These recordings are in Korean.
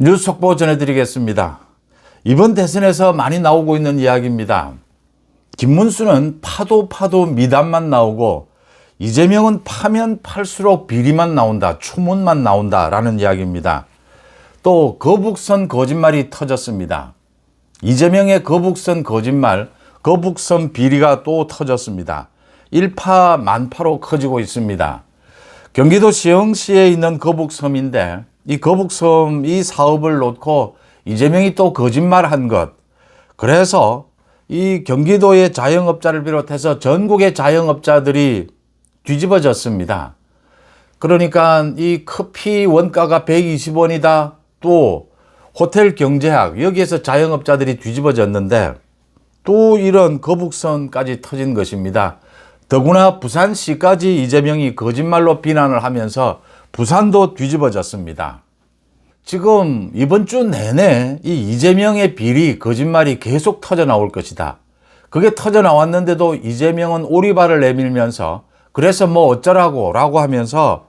뉴스 속보 전해드리겠습니다. 이번 대선에서 많이 나오고 있는 이야기입니다. 김문수는 파도 미담만 나오고 이재명은 파면 팔수록 비리만 나온다, 추문만 나온다라는 이야기입니다. 또 거북선 거짓말이 터졌습니다. 이재명의 거북선 거짓말, 거북선 비리가 또 터졌습니다. 일파만파로 커지고 있습니다. 경기도 시흥시에 있는 거북섬인데 이 거북섬 이 사업을 놓고 이재명이 또 거짓말한 것, 그래서 이 경기도의 자영업자를 비롯해서 전국의 자영업자들이 뒤집어졌습니다. 그러니까 이 커피 원가가 120원이다. 또 호텔 경제학, 여기에서 자영업자들이 뒤집어졌는데 또 이런 거북선까지 터진 것입니다. 더구나 부산시까지 이재명이 거짓말로 비난을 하면서 부산도 뒤집어졌습니다. 지금 이번 주 내내 이 이재명의 비리, 거짓말이 계속 터져 나올 것이다. 그게 터져 나왔는데도 이재명은 오리발을 내밀면서 그래서 뭐 어쩌라고 라고 하면서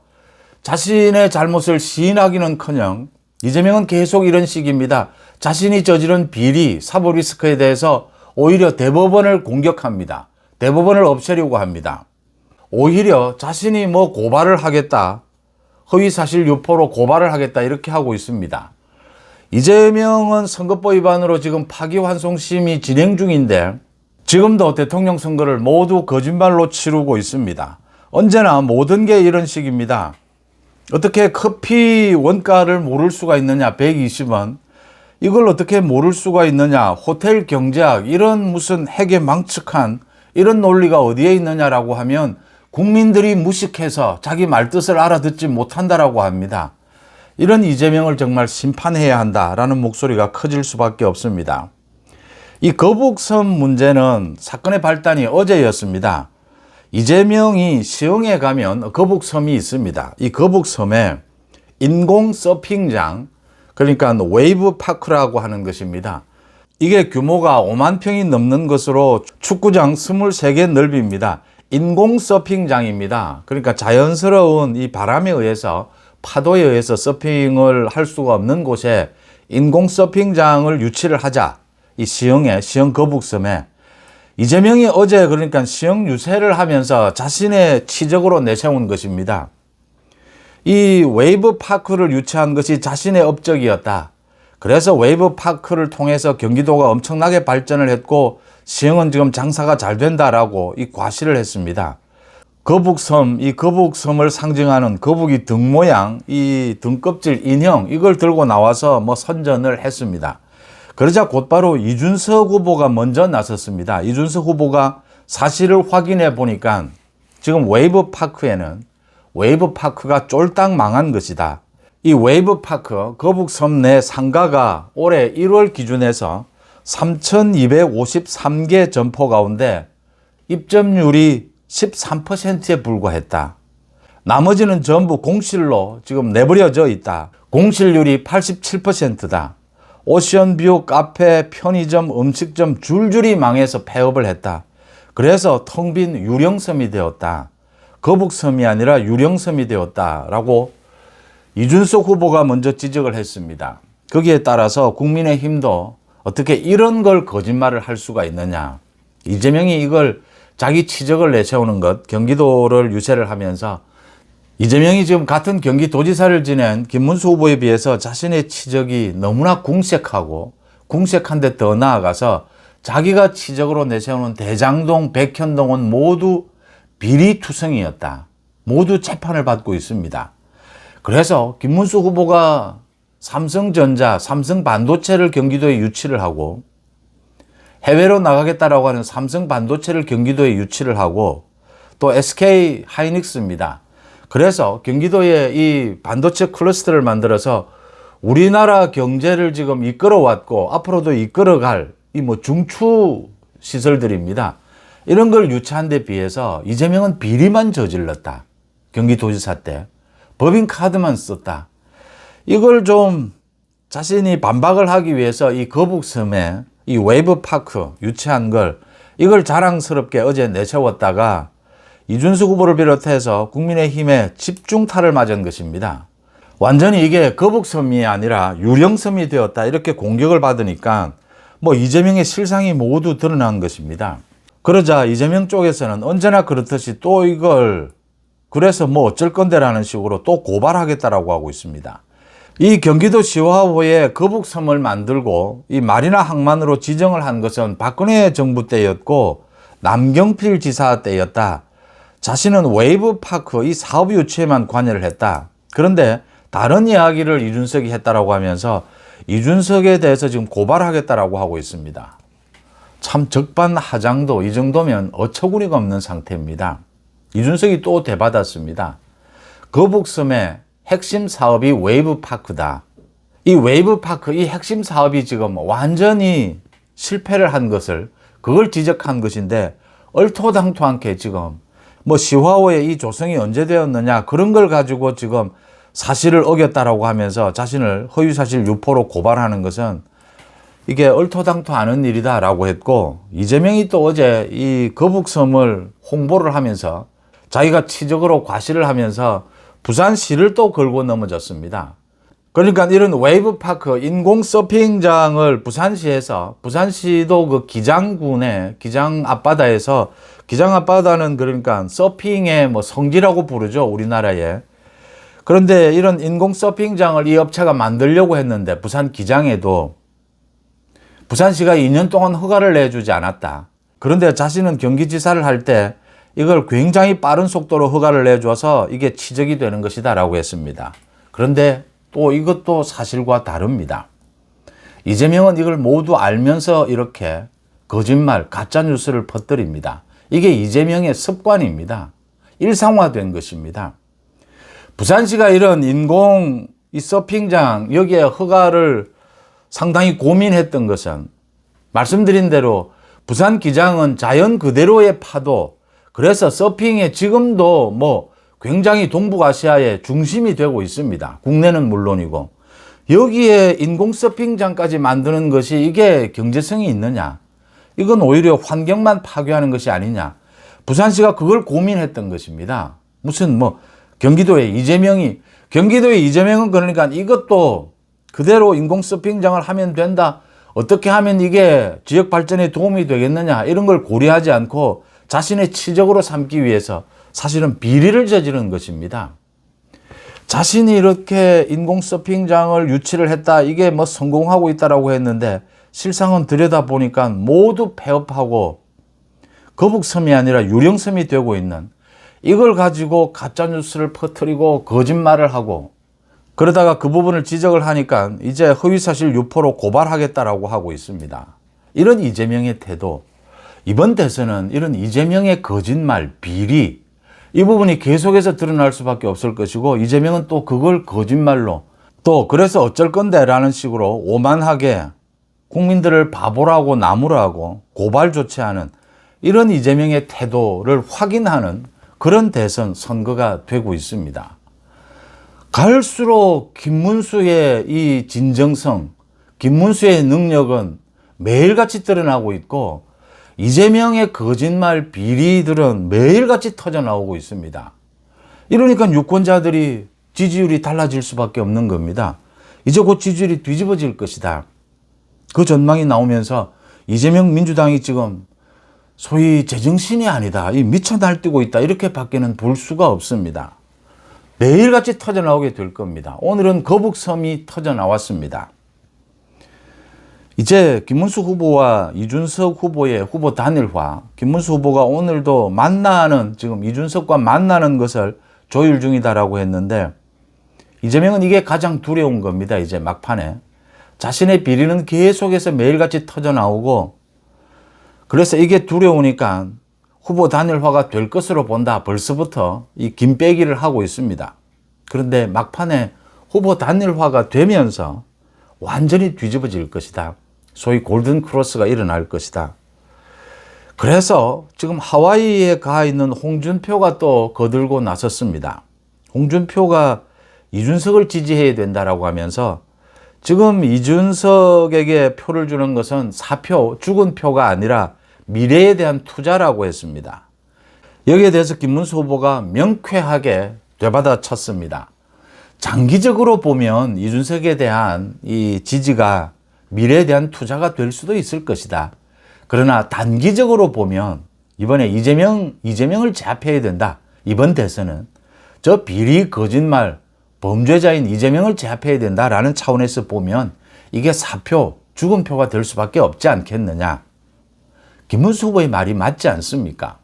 자신의 잘못을 시인하기는커녕 이재명은 계속 이런 식입니다. 자신이 저지른 비리, 사법 리스크에 대해서 오히려 대법원을 공격합니다. 대법원을 없애려고 합니다. 오히려 자신이 뭐 고발을 하겠다, 허위사실 유포로 고발을 하겠다 이렇게 하고 있습니다. 이재명은 선거법 위반으로 지금 파기환송심이 진행 중인데 지금도 대통령 선거를 모두 거짓말로 치르고 있습니다. 언제나 모든 게 이런 식입니다. 어떻게 커피 원가를 모를 수가 있느냐, 120원. 이걸 어떻게 모를 수가 있느냐, 호텔 경제학, 이런 무슨 핵에 망측한 이런 논리가 어디에 있느냐라고 하면 국민들이 무식해서 자기 말뜻을 알아듣지 못한다라고 합니다. 이런 이재명을 정말 심판해야 한다라는 목소리가 커질 수밖에 없습니다. 이 거북섬 문제는 사건의 발단이 어제였습니다. 이재명이 시흥에 가면 거북섬이 있습니다. 이 거북섬에 인공 서핑장, 그러니까 웨이브 파크라고 하는 것입니다. 이게 규모가 5만 평이 넘는 것으로 축구장 23개 넓이입니다. 인공 서핑장입니다. 그러니까 자연스러운 이 바람에 의해서, 파도에 의해서 서핑을 할 수가 없는 곳에 인공 서핑장을 유치를 하자. 이 시흥 거북섬에. 이재명이 어제 그러니까 시흥 유세를 하면서 자신의 치적으로 내세운 것입니다. 이 웨이브 파크를 유치한 것이 자신의 업적이었다. 그래서 웨이브 파크를 통해서 경기도가 엄청나게 발전을 했고 시흥은 지금 장사가 잘 된다라고 이 과시를 했습니다. 거북섬, 이 거북섬을 상징하는 거북이 등 모양, 이 등껍질 인형, 이걸 들고 나와서 뭐 선전을 했습니다. 그러자 곧바로 이준석 후보가 먼저 나섰습니다. 이준석 후보가 사실을 확인해 보니까 지금 웨이브 파크에는 웨이브 파크가 쫄딱 망한 것이다. 이 웨이브 파크 거북섬 내 상가가 올해 1월 기준에서 3,253개 점포 가운데 입점률이 13%에 불과했다. 나머지는 전부 공실로 지금 내버려져 있다. 공실률이 87%다. 오션뷰, 카페, 편의점, 음식점 줄줄이 망해서 폐업을 했다. 그래서 텅 빈 유령섬이 되었다. 거북섬이 아니라 유령섬이 되었다라고 이준석 후보가 먼저 지적을 했습니다. 거기에 따라서 국민의힘도 어떻게 이런 걸 거짓말을 할 수가 있느냐. 이재명이 이걸 자기 치적을 내세우는 것, 경기도를 유세를 하면서 이재명이 지금 같은 경기도지사를 지낸 김문수 후보에 비해서 자신의 치적이 너무나 궁색하고 궁색한데 더 나아가서 자기가 치적으로 내세우는 대장동, 백현동은 모두 비리투성이었다. 모두 재판을 받고 있습니다. 그래서 김문수 후보가 삼성전자, 삼성반도체를 경기도에 유치를 하고 해외로 나가겠다라고 하는 삼성반도체를 경기도에 유치를 하고 또 SK 하이닉스입니다. 그래서 경기도에 이 반도체 클러스터를 만들어서 우리나라 경제를 지금 이끌어왔고 앞으로도 이끌어갈 이 뭐 중추 시설들입니다. 이런 걸 유치한 데 비해서 이재명은 비리만 저질렀다. 경기도지사 때. 법인카드만 썼다. 이걸 좀 자신이 반박을 하기 위해서 이 거북섬에 이 웨이브파크 유치한 걸 이걸 자랑스럽게 어제 내세웠다가 이준석 후보를 비롯해서 국민의힘에 집중타를 맞은 것입니다. 완전히 이게 거북섬이 아니라 유령섬이 되었다 이렇게 공격을 받으니까 뭐 이재명의 실상이 모두 드러난 것입니다. 그러자 이재명 쪽에서는 언제나 그렇듯이 또 이걸 그래서 뭐 어쩔 건데라는 식으로 또 고발하겠다라고 하고 있습니다. 이 경기도 시화호에 거북섬을 만들고 이 마리나 항만으로 지정을 한 것은 박근혜 정부 때였고 남경필 지사 때였다. 자신은 웨이브파크 이 사업 유치에만 관여를 했다. 그런데 다른 이야기를 이준석이 했다라고 하면서 이준석에 대해서 지금 고발하겠다라고 하고 있습니다. 참 적반하장도 이 정도면 어처구니가 없는 상태입니다. 이준석이 또 대받았습니다. 거북섬의 핵심 사업이 웨이브파크다. 이 웨이브파크 이 핵심 사업이 지금 완전히 실패를 한 것을 그걸 지적한 것인데 얼토당토않게 지금 뭐 시화호에 이 조성이 언제 되었느냐 그런 걸 가지고 지금 사실을 어겼다라고 하면서 자신을 허위사실 유포로 고발하는 것은 이게 얼토당토 않은 일이다라고 했고 이재명이 또 어제 이 거북섬을 홍보를 하면서 자기가 치적으로 과시를 하면서 부산시를 또 걸고 넘어졌습니다. 그러니까 이런 웨이브파크 인공 서핑장을 부산시에서 부산시도 그 기장군의 기장 앞바다에서 기장 앞바다는 그러니까 서핑의 뭐 성지라고 부르죠 우리나라에. 그런데 이런 인공 서핑장을 이 업체가 만들려고 했는데 부산 기장에도 부산시가 2년 동안 허가를 내주지 않았다. 그런데 자신은 경기지사를 할 때 이걸 굉장히 빠른 속도로 허가를 내줘서 이게 치적이 되는 것이다 라고 했습니다. 그런데 또 이것도 사실과 다릅니다. 이재명은 이걸 모두 알면서 이렇게 거짓말, 가짜뉴스를 퍼뜨립니다. 이게 이재명의 습관입니다. 일상화된 것입니다. 부산시가 이런 인공 이 서핑장 여기에 허가를 상당히 고민했던 것은 말씀드린 대로 부산 기장은 자연 그대로의 파도 그래서 서핑에 지금도 뭐 굉장히 동북아시아의 중심이 되고 있습니다. 국내는 물론이고 여기에 인공 서핑장까지 만드는 것이 이게 경제성이 있느냐 이건 오히려 환경만 파괴하는 것이 아니냐 부산시가 그걸 고민했던 것입니다. 무슨 뭐 경기도의 이재명은 그러니까 이것도 그대로 인공 서핑장을 하면 된다. 어떻게 하면 이게 지역 발전에 도움이 되겠느냐 이런 걸 고려하지 않고 자신의 치적으로 삼기 위해서 사실은 비리를 저지른 것입니다. 자신이 이렇게 인공 서핑장을 유치를 했다. 이게 뭐 성공하고 있다라고 했는데 실상은 들여다보니까 모두 폐업하고 거북섬이 아니라 유령섬이 되고 있는 이걸 가지고 가짜뉴스를 퍼뜨리고 거짓말을 하고 그러다가 그 부분을 지적을 하니까 이제 허위사실 유포로 고발하겠다라고 하고 있습니다. 이런 이재명의 태도, 이번 대선은 이런 이재명의 거짓말, 비리 이 부분이 계속해서 드러날 수밖에 없을 것이고 이재명은 또 그걸 거짓말로 또 그래서 어쩔 건데 라는 식으로 오만하게 국민들을 바보라고 나무라고 고발 조치하는 이런 이재명의 태도를 확인하는 그런 대선 선거가 되고 있습니다. 갈수록 김문수의 이 진정성, 김문수의 능력은 매일같이 드러나고 있고 이재명의 거짓말 비리들은 매일같이 터져나오고 있습니다. 이러니까 유권자들이 지지율이 달라질 수밖에 없는 겁니다. 이제 곧 지지율이 뒤집어질 것이다. 그 전망이 나오면서 이재명 민주당이 지금 소위 제정신이 아니다. 이 미쳐 날뛰고 있다. 이렇게밖에는 볼 수가 없습니다. 매일같이 터져나오게 될 겁니다. 오늘은 거북섬이 터져나왔습니다. 이제 김문수 후보와 이준석 후보의 후보 단일화, 김문수 후보가 오늘도 지금 이준석과 만나는 것을 조율 중이다라고 했는데 이재명은 이게 가장 두려운 겁니다. 이제 막판에. 자신의 비리는 계속해서 매일같이 터져나오고 그래서 이게 두려우니까 후보 단일화가 될 것으로 본다. 벌써부터 이 김빼기를 하고 있습니다. 그런데 막판에 후보 단일화가 되면서 완전히 뒤집어질 것이다. 소위 골든 크로스가 일어날 것이다. 그래서 지금 하와이에 가 있는 홍준표가 또 거들고 나섰습니다. 홍준표가 이준석을 지지해야 된다라고 하면서 지금 이준석에게 표를 주는 것은 사표, 죽은 표가 아니라 미래에 대한 투자라고 했습니다. 여기에 대해서 김문수 후보가 명쾌하게 되받아쳤습니다. 장기적으로 보면 이준석에 대한 이 지지가 미래에 대한 투자가 될 수도 있을 것이다. 그러나 단기적으로 보면 이번에 이재명을 제압해야 된다. 이번 대선은 저 비리 거짓말 범죄자인 이재명을 제압해야 된다라는 차원에서 보면 이게 사표, 죽음표가 될 수밖에 없지 않겠느냐. 김문수 후보의 말이 맞지 않습니까?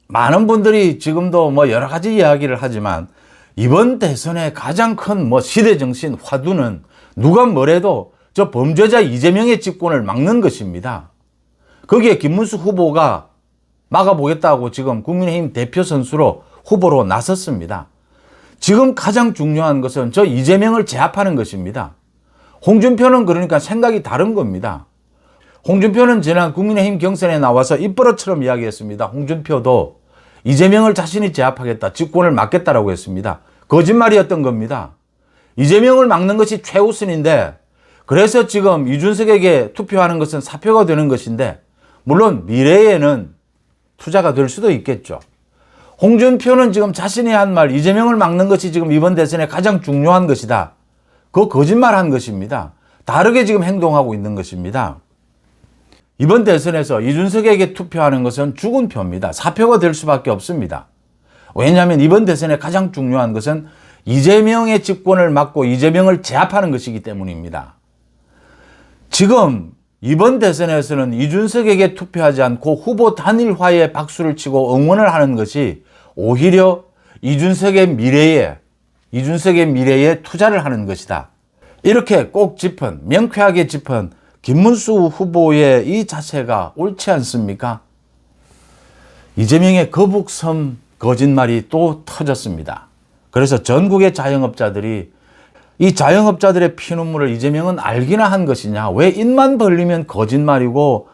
많은 분들이 지금도 뭐 여러 가지 이야기를 하지만 이번 대선의 가장 큰 시대정신 화두는 누가 뭐래도 저 범죄자 이재명의 집권을 막는 것입니다. 거기에 김문수 후보가 막아보겠다고 지금 국민의힘 대표 선수로 후보로 나섰습니다. 지금 가장 중요한 것은 저 이재명을 제압하는 것입니다. 홍준표는 그러니까 생각이 다른 겁니다. 홍준표는 지난 국민의힘 경선에 나와서 입버릇처럼 이야기했습니다. 홍준표도 이재명을 자신이 제압하겠다, 집권을 막겠다라고 했습니다. 거짓말이었던 겁니다. 이재명을 막는 것이 최우선인데 그래서 지금 이준석에게 투표하는 것은 사표가 되는 것인데 물론 미래에는 투자가 될 수도 있겠죠. 홍준표는 지금 자신이 한 말 이재명을 막는 것이 지금 이번 대선에 가장 중요한 것이다. 그거 거짓말한 것입니다. 다르게 지금 행동하고 있는 것입니다. 이번 대선에서 이준석에게 투표하는 것은 죽은 표입니다. 사표가 될 수밖에 없습니다. 왜냐하면 이번 대선에 가장 중요한 것은 이재명의 집권을 막고 이재명을 제압하는 것이기 때문입니다. 지금 이번 대선에서는 이준석에게 투표하지 않고 후보 단일화에 박수를 치고 응원을 하는 것이 오히려 이준석의 미래에 투자를 하는 것이다. 이렇게 꼭 짚은, 명쾌하게 짚은 김문수 후보의 이 자세가 옳지 않습니까? 이재명의 거북선 거짓말이 또 터졌습니다. 그래서 전국의 자영업자들이 이 자영업자들의 피눈물을 이재명은 알기나 한 것이냐, 왜 입만 벌리면 거짓말이고,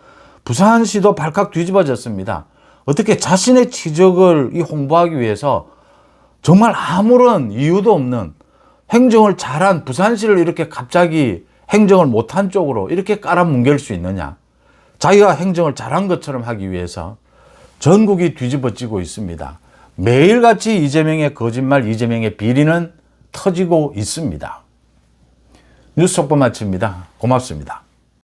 부산시도 발칵 뒤집어졌습니다. 어떻게 자신의 치적을 홍보하기 위해서 정말 아무런 이유도 없는 행정을 잘한 부산시를 이렇게 갑자기 행정을 못한 쪽으로 이렇게 깔아뭉갤 수 있느냐. 자기가 행정을 잘한 것처럼 하기 위해서 전국이 뒤집어지고 있습니다. 매일같이 이재명의 거짓말, 이재명의 비리는 터지고 있습니다. 뉴스 속보 마칩니다. 고맙습니다.